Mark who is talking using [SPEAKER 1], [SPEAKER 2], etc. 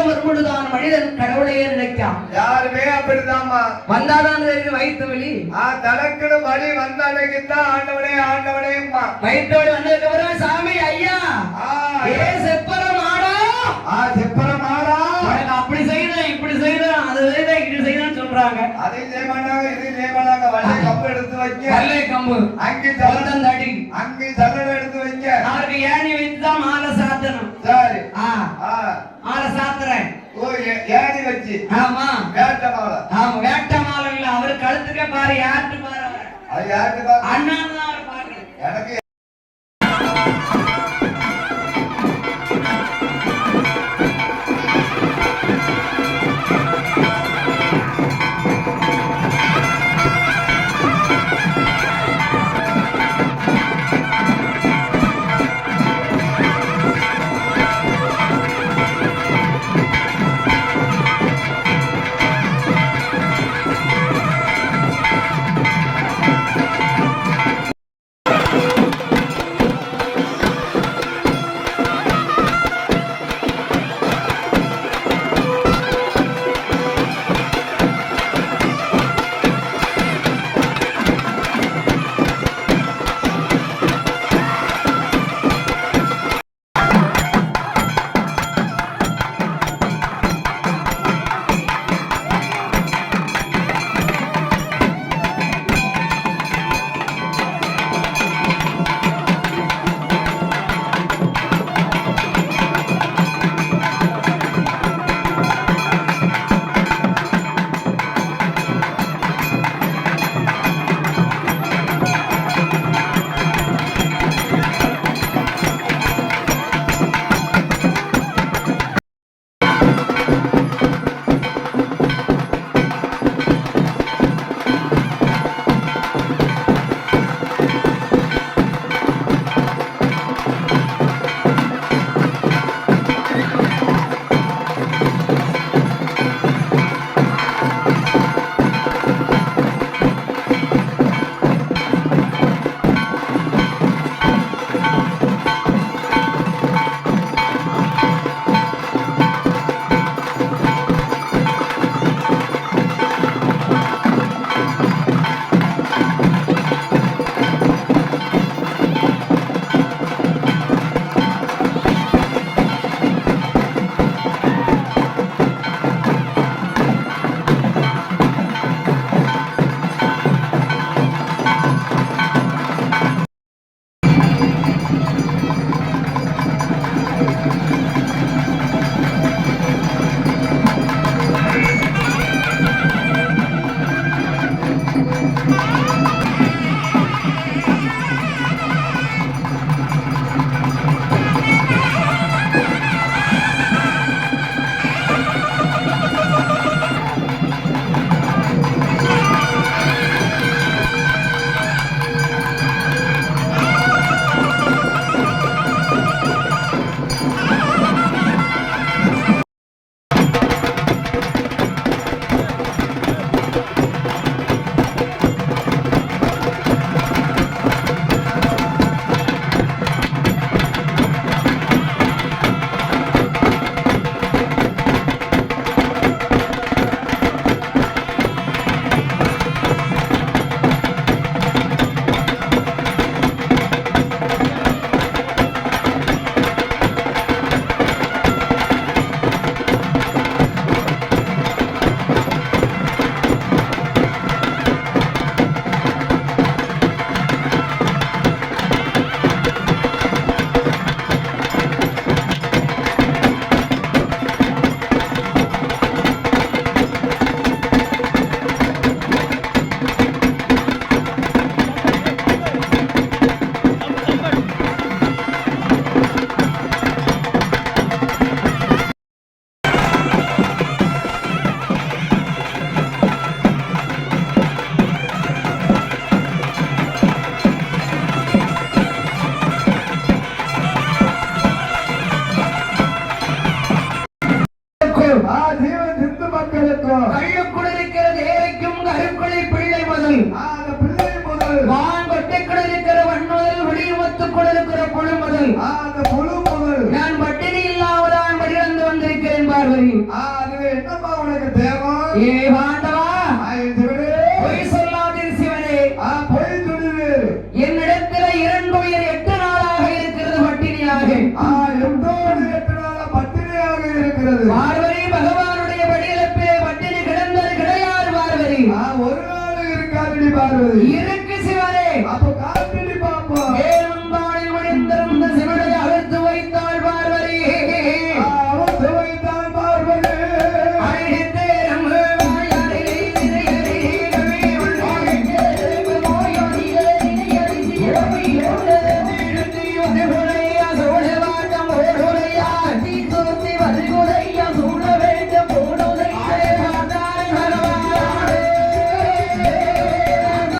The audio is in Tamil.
[SPEAKER 1] கஷ்டம் வரும்பொழுதுதான் மனிதன் கடவுளையே நினைக்கான்.
[SPEAKER 2] யாருமே அப்படிதாம்மா.
[SPEAKER 1] வந்தாதான் வயிற்று வலி.
[SPEAKER 2] தனக்குன்னு வழி வந்தானேதான் ஆண்டவனே ஆண்டவனேம்மா.
[SPEAKER 1] வயிற்று வலி வந்ததுக்கு அப்புறம் சாமி ஐயா ஏ செப்பரம் ஆடா
[SPEAKER 2] செப்பரம் ஆடா
[SPEAKER 1] அப்படி செய்யணும் இப்படி செய்யணும் அது செய்யணும் இது செய்யணும்னு சொல்றாங்க.
[SPEAKER 2] அதையும் செய்ய மாட்டாங்க இதையும் செய்ய மாட்டாங்க. வள்ளை கம்பு எடுத்து வைக்க
[SPEAKER 1] வள்ளை கம்பு
[SPEAKER 2] அங்கே
[SPEAKER 1] தடி
[SPEAKER 2] அங்கே சல்லடை எடுத்து வைக்க
[SPEAKER 1] அவருக்கு ஏணி வச்சுதான் மாலை சாத்தணும்.
[SPEAKER 2] சரி
[SPEAKER 1] மாலை சாத்துறேன்.
[SPEAKER 2] ஓ ஏணி வச்சு.
[SPEAKER 1] ஆமா
[SPEAKER 2] வேட்ட மாலை.
[SPEAKER 1] ஆமா வேட்ட மாலை இல்ல அவரு கழுத்துக்கே பாரு யாருக்கு பாரு
[SPEAKER 2] அது யாருக்கு பாரு
[SPEAKER 1] அண்ணா தான் அவர் பாரு
[SPEAKER 2] எனக்கு
[SPEAKER 1] நான் பட்டினி இல்லாமதான் வழிவந்து வந்திருக்கிறேன் பார்வதி.
[SPEAKER 2] அதுவே என்னப்பா உனக்கு தேவை?
[SPEAKER 1] ஏ பாண்டவா,
[SPEAKER 2] சிவனே,
[SPEAKER 1] பொய் சொல்லாதீர் சிவனே.
[SPEAKER 2] பொய் சொல்லுது.
[SPEAKER 1] என்னிடத்துல 2 உயிர் 8 நாளாக இருக்கிறது பட்டினியாக.
[SPEAKER 2] 8 நாளா பட்டினியாக இருக்கிறது.
[SPEAKER 1] பார்வதி பகவானுடைய படியிலப்பே பட்டினி கிடந்தது கிடையாது பார்வதி.
[SPEAKER 2] ஒரு நாள் இருக்காது பார்வதி.